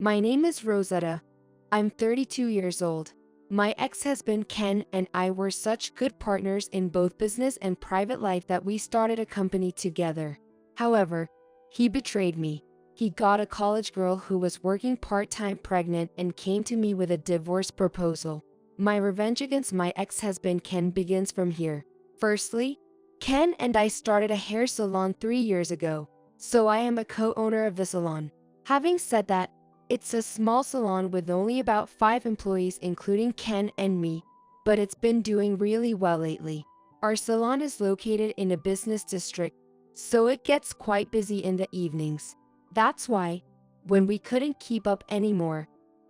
My name is Rosetta. I'm 32 years old. My ex-husband Ken and I were such good partners in both business and private life that we started a company together. However, he betrayed me. He got a college girl who was working part-time pregnant and came to me with a divorce proposal. My revenge against my ex-husband Ken begins from here. Firstly, Ken and I started a hair salon 3 years ago, so I am a co-owner of the salon. Having said that, it's a small salon with only about 5 employees including Ken and me, but it's been doing really well lately. Our salon is located in a business district, so it gets quite busy in the evenings. That's why, when we couldn't keep up anymore,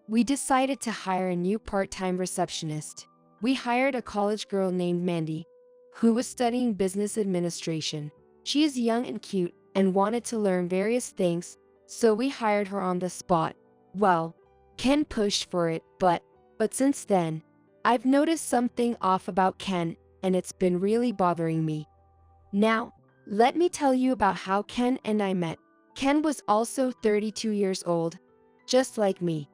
we decided to hire a new part-time receptionist. We hired a college girl named Mandy, who was studying business administration. She is young and cute and wanted to learn various things, so we hired her on the spot. Well, Ken pushed for it, but since then, I've noticed something off about Ken, and it's been really bothering me. Now, let me tell you about how Ken and I met. Ken was also 32 years old, just like me.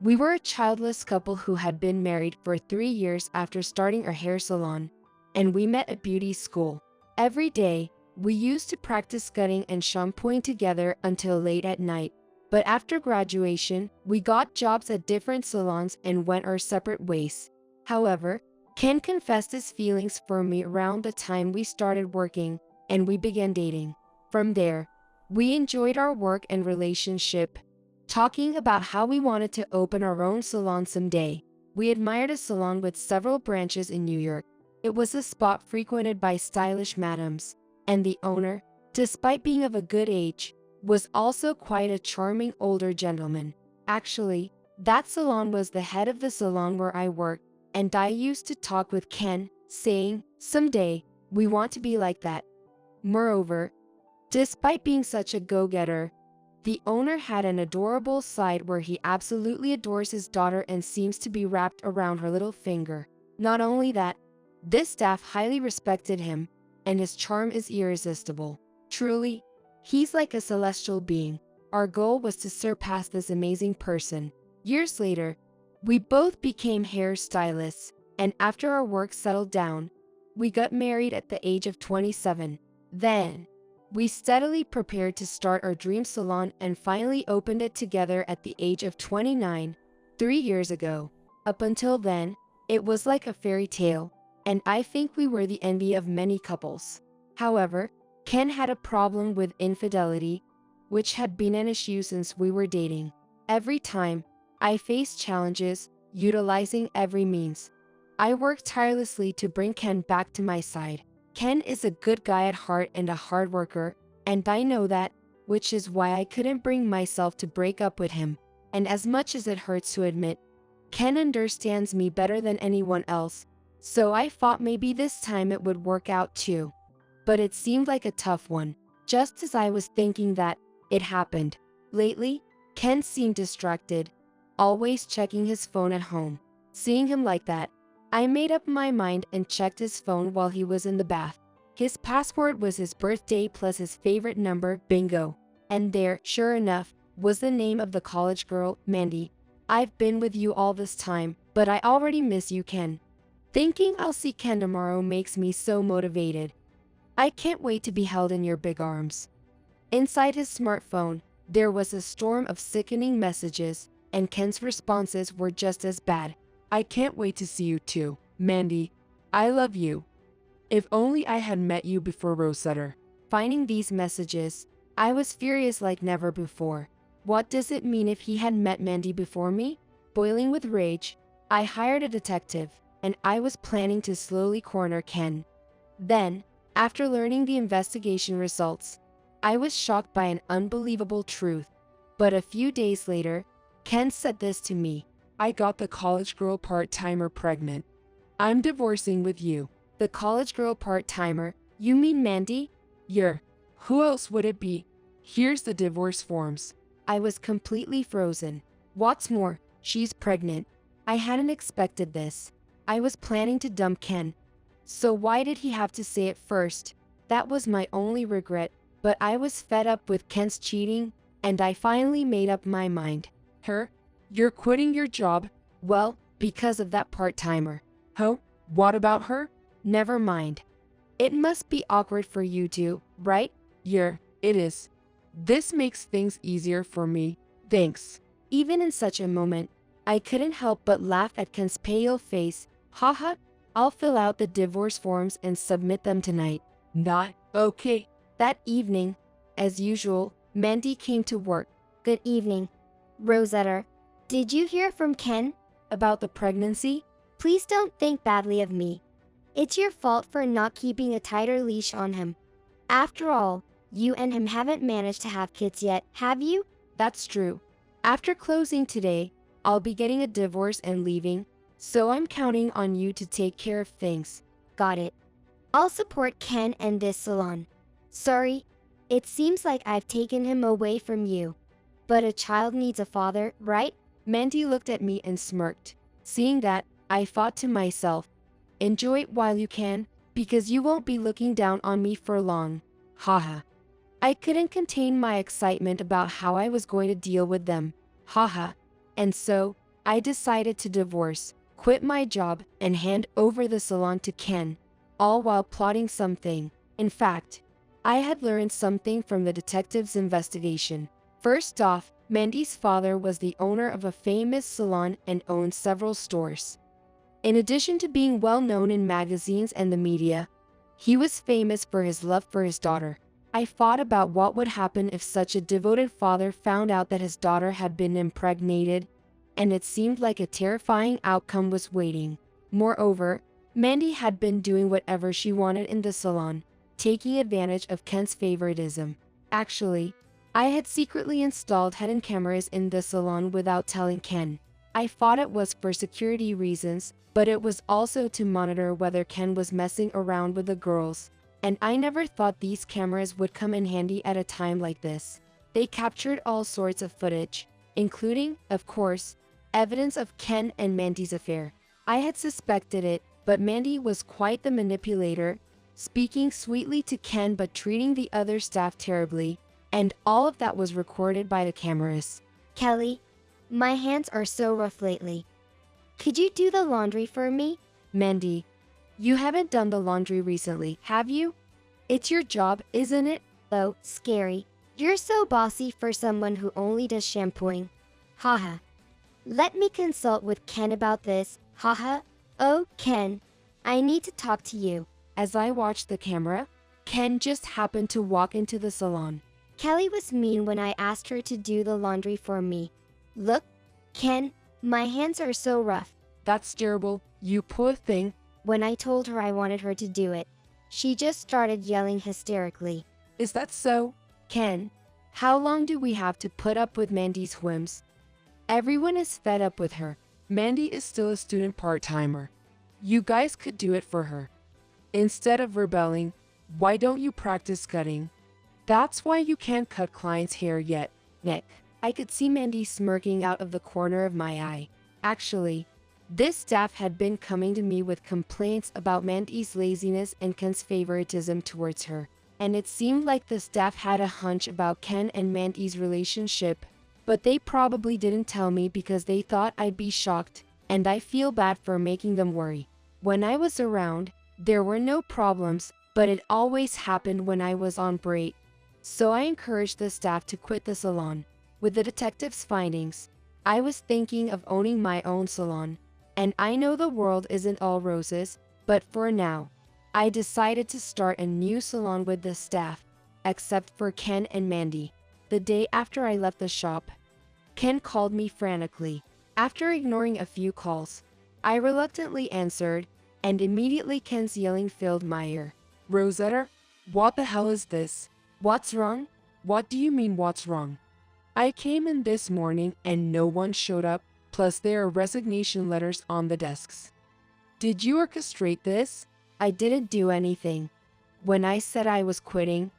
We were a childless couple who had been married for 3 years after starting our hair salon, and we met at beauty school. Every day, we used to practice cutting and shampooing together until late at night. But after graduation, we got jobs at different salons and went our separate ways. However, Ken confessed his feelings for me around the time we started working, and we began dating. From there, we enjoyed our work and relationship, talking about how we wanted to open our own salon someday. We admired a salon with several branches in New York. It was a spot frequented by stylish madams, and the owner, despite being of a good age, was also quite a charming older gentleman. Actually, that salon was the head of the salon where I worked, and I used to talk with Ken, saying, "Someday, we want to be like that." Moreover, despite being such a go-getter, the owner had an adorable side where he absolutely adores his daughter and seems to be wrapped around her little finger. Not only that, this staff highly respected him, and his charm is irresistible. Truly, he's like a celestial being. Our goal was to surpass this amazing person. Years later, we both became hairstylists, and after our work settled down, we got married at the age of 27. Then, we steadily prepared to start our dream salon and finally opened it together at the age of 29, 3 years ago. Up until then, it was like a fairy tale, and I think we were the envy of many couples. However, Ken had a problem with infidelity, which had been an issue since we were dating. Every time, I faced challenges, utilizing every means. I worked tirelessly to bring Ken back to my side. Ken is a good guy at heart and a hard worker, and I know that, which is why I couldn't bring myself to break up with him. And as much as it hurts to admit, Ken understands me better than anyone else, so I thought maybe this time it would work out too. But it seemed like a tough one. Just as I was thinking that, it happened. Lately, Ken seemed distracted, always checking his phone at home. Seeing him like that, I made up my mind and checked his phone while he was in the bath. His password was his birthday plus his favorite number, bingo. And there, sure enough, was the name of the college girl, Mandy. "I've been with you all this time, but I already miss you, Ken. Thinking I'll see Ken tomorrow makes me so motivated. I can't wait to be held in your big arms." Inside his smartphone, there was a storm of sickening messages, and Ken's responses were just as bad. "I can't wait to see you too, Mandy. I love you. If only I had met you before Rosetta." Finding these messages, I was furious like never before. What does it mean if he had met Mandy before me? Boiling with rage, I hired a detective, and I was planning to slowly corner Ken. Then, after learning the investigation results, I was shocked by an unbelievable truth. But a few days later, Ken said this to me. "I got the college girl part-timer pregnant. I'm divorcing with you." The college girl part-timer? You mean Mandy? Yeah. Who else would it be? Here's the divorce forms. I was completely frozen. What's more, she's pregnant. I hadn't expected this. I was planning to dump Ken. So why did he have to say it first? That was my only regret, but I was fed up with Ken's cheating, and I finally made up my mind. Her? You're quitting your job? Well, because of that part-timer. Huh? What about her? Never mind. It must be awkward for you too, right? Yeah, it is. This makes things easier for me. Thanks. Even in such a moment, I couldn't help but laugh at Ken's pale face. Haha, I'll fill out the divorce forms and submit them tonight. Not okay. That evening, as usual, Mandy came to work. Good evening. Rosetta, did you hear from Ken? About the pregnancy? Please don't think badly of me. It's your fault for not keeping a tighter leash on him. After all, you and him haven't managed to have kids yet, have you? That's true. After closing today, I'll be getting a divorce and leaving, so I'm counting on you to take care of things. Got it. I'll support Ken and this salon. Sorry, it seems like I've taken him away from you. But a child needs a father, right? Mandy looked at me and smirked. Seeing that, I thought to myself, enjoy it while you can, because you won't be looking down on me for long. Haha. I couldn't contain my excitement about how I was going to deal with them. Haha. And so, I decided to divorce, quit my job, and hand over the salon to Ken, all while plotting something. In fact, I had learned something from the detective's investigation. First off, Mandy's father was the owner of a famous salon and owned several stores. In addition to being well known in magazines and the media, he was famous for his love for his daughter. I thought about what would happen if such a devoted father found out that his daughter had been impregnated, and it seemed like a terrifying outcome was waiting. Moreover, Mandy had been doing whatever she wanted in the salon, taking advantage of Ken's favoritism. Actually, I had secretly installed hidden cameras in the salon without telling Ken. I thought it was for security reasons, but it was also to monitor whether Ken was messing around with the girls. And I never thought these cameras would come in handy at a time like this. They captured all sorts of footage, including, of course, evidence of Ken and Mandy's affair. I had suspected it, but Mandy was quite the manipulator, speaking sweetly to Ken but treating the other staff terribly, and all of that was recorded by the cameras. Kelly, my hands are so rough lately. Could you do the laundry for me? Mandy, you haven't done the laundry recently, have you? It's your job, isn't it? Oh, scary. You're so bossy for someone who only does shampooing. Haha. Let me consult with Ken about this. Haha. Oh, Ken, I need to talk to you. As I watched the camera, Ken just happened to walk into the salon. Kelly was mean when I asked her to do the laundry for me. Look, Ken, my hands are so rough. That's terrible, you poor thing. When I told her I wanted her to do it, she just started yelling hysterically. Is that so? Ken, how long do we have to put up with Mandy's whims? Everyone is fed up with her. Mandy is still a student part-timer. You guys could do it for her. Instead of rebelling, why don't you practice cutting? That's why you can't cut clients' hair yet. Nick, I could see Mandy smirking out of the corner of my eye. Actually, this staff had been coming to me with complaints about Mandy's laziness and Ken's favoritism towards her. And it seemed like the staff had a hunch about Ken and Mandy's relationship, but they probably didn't tell me because they thought I'd be shocked, and I feel bad for making them worry. When I was around, there were no problems, but it always happened when I was on break. So I encouraged the staff to quit the salon. With the detective's findings, I was thinking of owning my own salon. And I know the world isn't all roses, but for now, I decided to start a new salon with the staff, except for Ken and Mandy. The day after I left the shop, Ken called me frantically. After ignoring a few calls, I reluctantly answered, and immediately Ken's yelling filled my ear. Rosetta, what the hell is this? What's wrong? What do you mean what's wrong? I came in this morning and no one showed up, plus there are resignation letters on the desks. Did you orchestrate this? I didn't do anything. When I said I was quitting,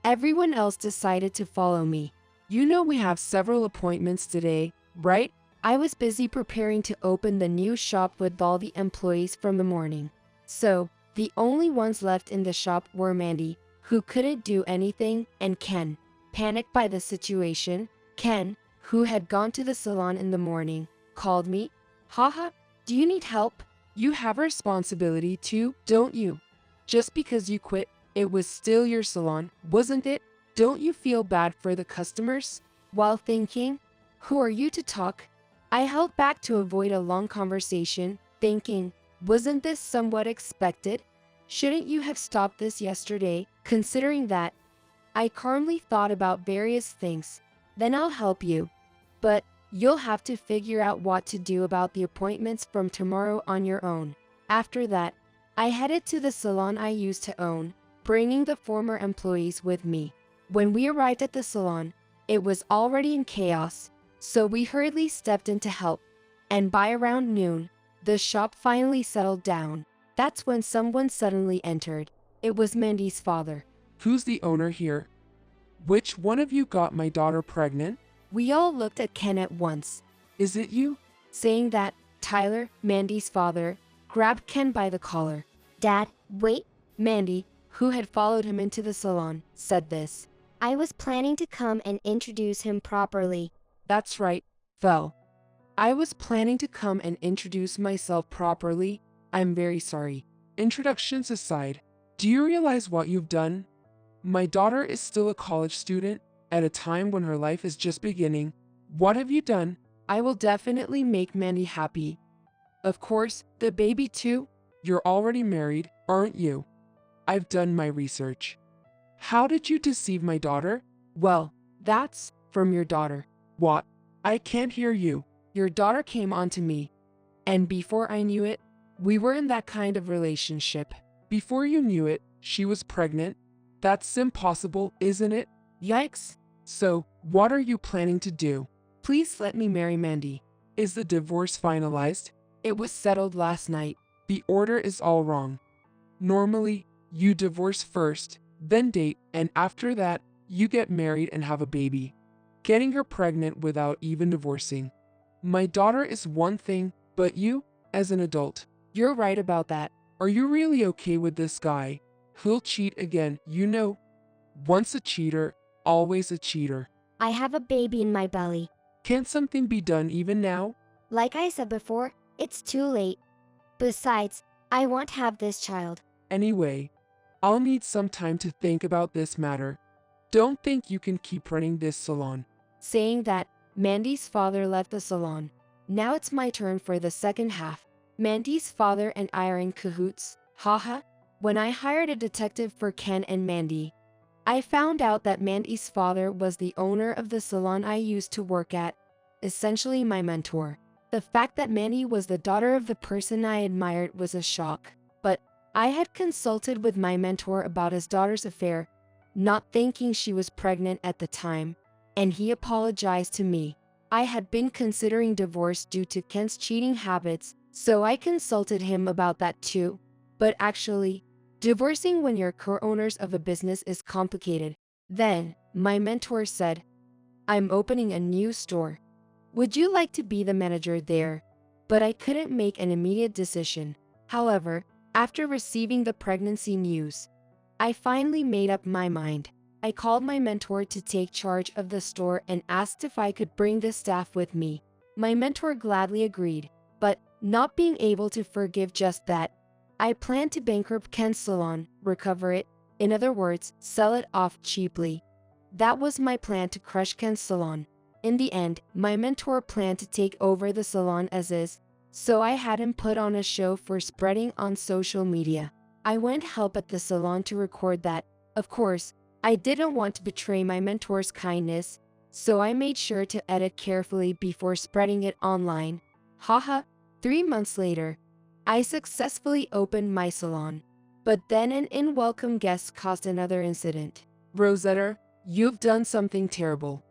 everyone else decided to follow me. You know we have several appointments today, right? I was busy preparing to open the new shop with all the employees from the morning. So, the only ones left in the shop were Mandy, who couldn't do anything, and Ken. Panicked by the situation, Ken, who had gone to the salon in the morning, called me. Haha, do you need help? You have a responsibility too, don't you? Just because you quit, it was still your salon, wasn't it? Don't you feel bad for the customers? While thinking, who are you to talk? I held back to avoid a long conversation, thinking, wasn't this somewhat expected? Shouldn't you have stopped this yesterday, considering that? I calmly thought about various things. Then I'll help you. But you'll have to figure out what to do about the appointments from tomorrow on your own. After that, I headed to the salon I used to own, bringing the former employees with me. When we arrived at the salon, it was already in chaos, so we hurriedly stepped in to help. And by around noon, the shop finally settled down. That's when someone suddenly entered. It was Mandy's father. Who's the owner here? Which one of you got my daughter pregnant? We all looked at Ken at once. Is it you? Saying that, Tyler, Mandy's father, grabbed Ken by the collar. Dad, wait. Mandy, who had followed him into the salon, said this. I was planning to come and introduce him properly. That's right, Fel. I was planning to come and introduce myself properly. I'm very sorry. Introductions aside, do you realize what you've done? My daughter is still a college student at a time when her life is just beginning. What have you done? I will definitely make Mandy happy. Of course, the baby too. You're already married, aren't you? I've done my research. How did you deceive my daughter? Well, that's from your daughter. What? I can't hear you. Your daughter came on to me. And before I knew it, we were in that kind of relationship. Before you knew it, she was pregnant. That's impossible, isn't it? Yikes. So, what are you planning to do? Please let me marry Mandy. Is the divorce finalized? It was settled last night. The order is all wrong. Normally, you divorce first, then date, and after that, you get married and have a baby. Getting her pregnant without even divorcing. My daughter is one thing, but you, as an adult, you're right about that. Are you really okay with this guy? He'll cheat again, you know. Once a cheater, always a cheater. I have a baby in my belly. Can't something be done even now? Like I said before, it's too late. Besides, I won't have this child. Anyway, I'll need some time to think about this matter. Don't think you can keep running this salon. Saying that, Mandy's father left the salon. Now it's my turn for the second half. Mandy's father and I are in cahoots. Haha. When I hired a detective for Ken and Mandy, I found out that Mandy's father was the owner of the salon I used to work at, essentially my mentor. The fact that Mandy was the daughter of the person I admired was a shock, but I had consulted with my mentor about his daughter's affair, not thinking she was pregnant at the time, and he apologized to me. I had been considering divorce due to Ken's cheating habits, so I consulted him about that too. But actually, divorcing when you're co-owners of a business is complicated. Then, my mentor said, I'm opening a new store. Would you like to be the manager there? But I couldn't make an immediate decision. However, after receiving the pregnancy news, I finally made up my mind. I called my mentor to take charge of the store and asked if I could bring the staff with me. My mentor gladly agreed, but not being able to forgive just that, I planned to bankrupt Ken's salon, recover it, in other words, sell it off cheaply. That was my plan to crush Ken's salon. In the end, my mentor planned to take over the salon as is, so I had him put on a show for spreading on social media. I went help at the salon to record that. Of course, I didn't want to betray my mentor's kindness, so I made sure to edit carefully before spreading it online. Haha, 3 months later, I successfully opened my salon. But then an unwelcome guest caused another incident. Rosetta, you've done something terrible.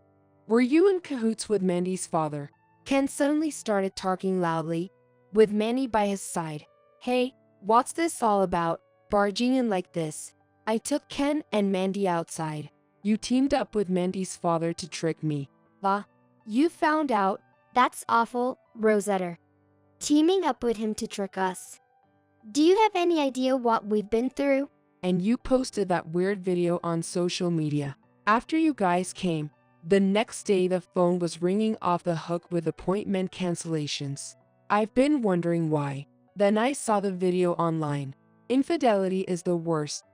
Were you in cahoots with Mandy's father? Ken suddenly started talking loudly, with Mandy by his side. Hey, what's this all about, barging in like this? I took Ken and Mandy outside. You teamed up with Mandy's father to trick me. You found out? That's awful, Rosetta. Teaming up with him to trick us. Do you have any idea what we've been through? And you posted that weird video on social media. After you guys came, The next day, the phone was ringing off the hook with appointment cancellations. I've been wondering why. Then I saw the video online. Infidelity is the worst.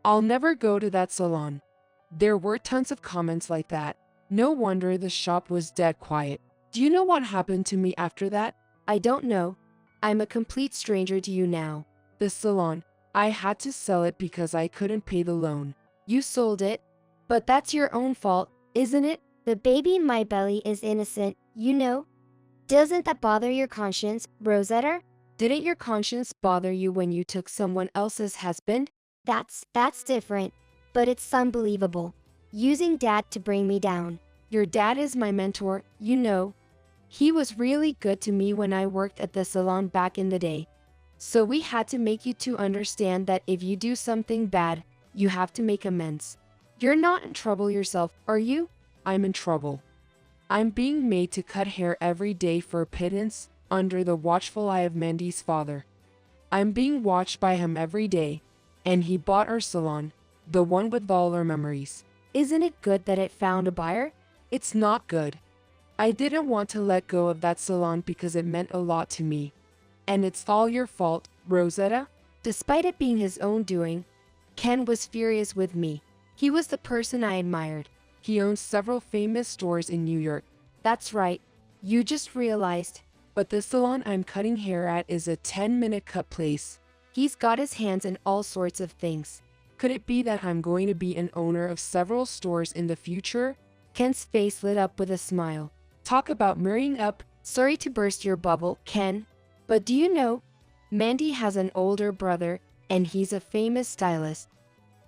I'll never go to that salon. There were tons of comments like that. No wonder the shop was dead quiet. Do you know what happened to me after that? I don't know. I'm a complete stranger to you now. The salon. I had to sell it because I couldn't pay the loan. You sold it, but that's your own fault, isn't it? The baby in my belly is innocent, you know. Doesn't that bother your conscience, Rosetta? Didn't your conscience bother you when you took someone else's husband? That's different, but it's unbelievable. Using dad to bring me down. Your dad is my mentor, you know. He was really good to me when I worked at the salon back in the day. So we had to make you to understand that if you do something bad, you have to make amends. You're not in trouble yourself, are you? I'm in trouble. I'm being made to cut hair every day for a pittance under the watchful eye of Mandy's father. I'm being watched by him every day, and he bought our salon, the one with all our memories. Isn't it good that it found a buyer? It's not good. I didn't want to let go of that salon because it meant a lot to me. And it's all your fault, Rosetta. Despite it being his own doing, Ken was furious with me. He was the person I admired. He owns several famous stores in New York. That's right. You just realized. But the salon I'm cutting hair at is a 10-minute cut place. He's got his hands in all sorts of things. Could it be that I'm going to be an owner of several stores in the future? Ken's face lit up with a smile. Talk about marrying up. Sorry to burst your bubble, Ken. But do you know, Mandy has an older brother, and he's a famous stylist.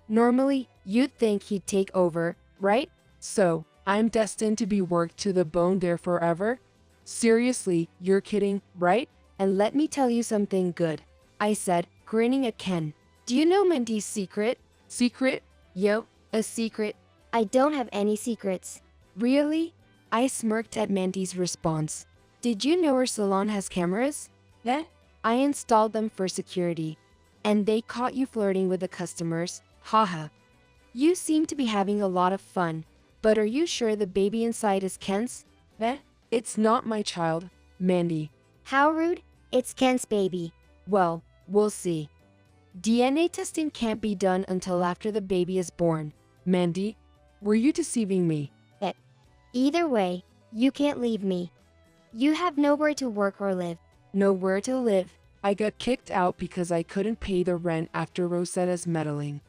Normally, you'd think he'd take over, right? So, I'm destined to be worked to the bone there forever? Seriously, you're kidding, right? And let me tell you something good, I said, grinning at Ken. Do you know Mandy's secret? Secret? Yo, a secret. I don't have any secrets. Really? I smirked at Mandy's response. Did you know her salon has cameras? Eh? I installed them for security. And they caught you flirting with the customers. Haha. You seem to be having a lot of fun. But are you sure the baby inside is Ken's? Eh? It's not my child, Mandy. How rude. It's Ken's baby. Well, we'll see. DNA testing can't be done until after the baby is born. Mandy, were you deceiving me? Either way, you can't leave me. You have nowhere to work or live. Nowhere to live. I got kicked out because I couldn't pay the rent after Rosetta's meddling.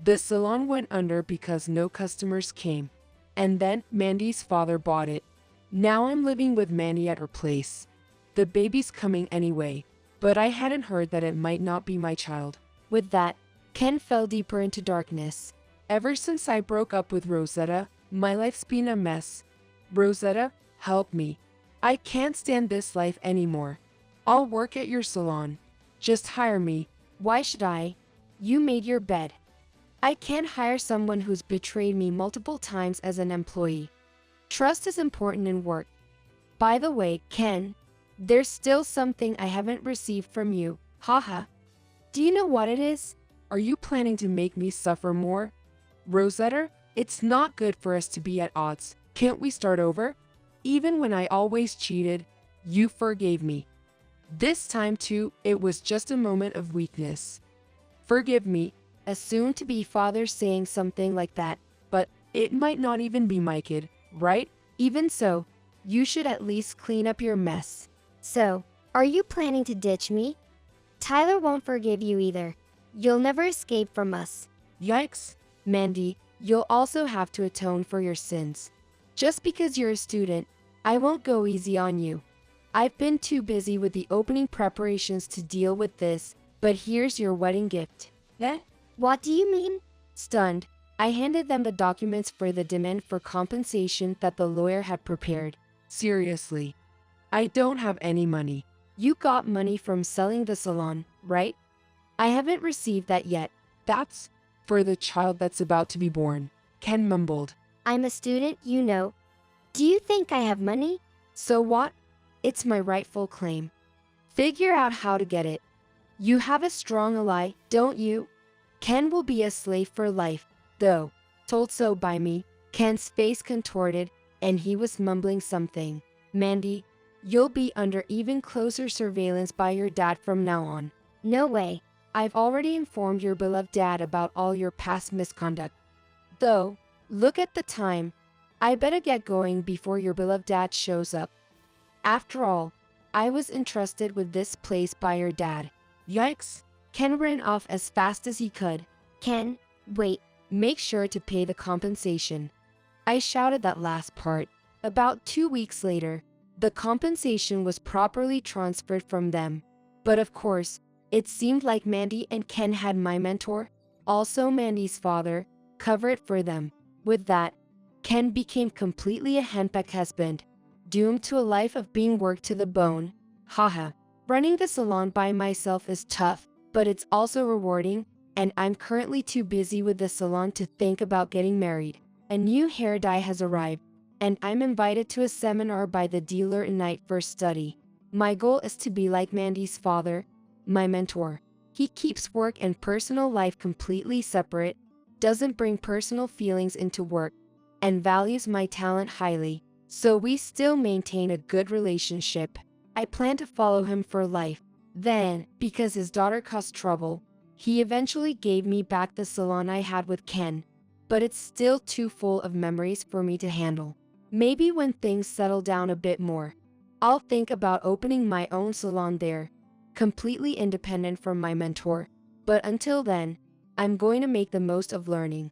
The salon went under because no customers came. And then Mandy's father bought it. Now I'm living with Mandy at her place. The baby's coming anyway, but I hadn't heard that it might not be my child. With that, Ken fell deeper into darkness. Ever since I broke up with Rosetta, my life's been a mess. Rosetta, help me. I can't stand this life anymore. I'll work at your salon. Just hire me. Why should I? You made your bed. I can't hire someone who's betrayed me multiple times as an employee. Trust is important in work. By the way, Ken, there's still something I haven't received from you. Haha. Do you know what it is? Are you planning to make me suffer more? Rosetta, it's not good for us to be at odds. Can't we start over? Even when I always cheated, you forgave me. This time too, it was just a moment of weakness. Forgive me. A soon-to-be father saying something like that. But it might not even be my kid, right? Even so, you should at least clean up your mess. So, are you planning to ditch me? Tyler won't forgive you either. You'll never escape from us. Yikes. Mandy, you'll also have to atone for your sins. Just because you're a student, I won't go easy on you. I've been too busy with the opening preparations to deal with this, but here's your wedding gift. Eh? What do you mean? Stunned, I handed them the documents for the demand for compensation that the lawyer had prepared. Seriously. I don't have any money. You got money from selling the salon, right? I haven't received that yet. That's for the child that's about to be born, Ken mumbled. I'm a student, you know. Do you think I have money? So what? It's my rightful claim. Figure out how to get it. You have a strong ally, don't you? Ken will be a slave for life, though. Told so by me. Ken's face contorted, and he was mumbling something. Mandy, you'll be under even closer surveillance by your dad from now on. No way. I've already informed your beloved dad about all your past misconduct. Though, look at the time. I better get going before your beloved dad shows up. After all, I was entrusted with this place by your dad. Yikes. Ken ran off as fast as he could. Ken, wait. Make sure to pay the compensation. I shouted that last part. About 2 weeks later, the compensation was properly transferred from them. But of course, it seemed like Mandy and Ken had my mentor, also Mandy's father, cover it for them. With that, Ken became completely a henpecked husband, doomed to a life of being worked to the bone. Haha. Running the salon by myself is tough, but it's also rewarding, and I'm currently too busy with the salon to think about getting married. A new hair dye has arrived, and I'm invited to a seminar by the dealer in night for study. My goal is to be like Mandy's father, my mentor. He keeps work and personal life completely separate, doesn't bring personal feelings into work, and values my talent highly, so we still maintain a good relationship. I plan to follow him for life. Then, because his daughter caused trouble, he eventually gave me back the salon I had with Ken, but it's still too full of memories for me to handle. Maybe when things settle down a bit more, I'll think about opening my own salon there, completely independent from my mentor. But until then, I'm going to make the most of learning.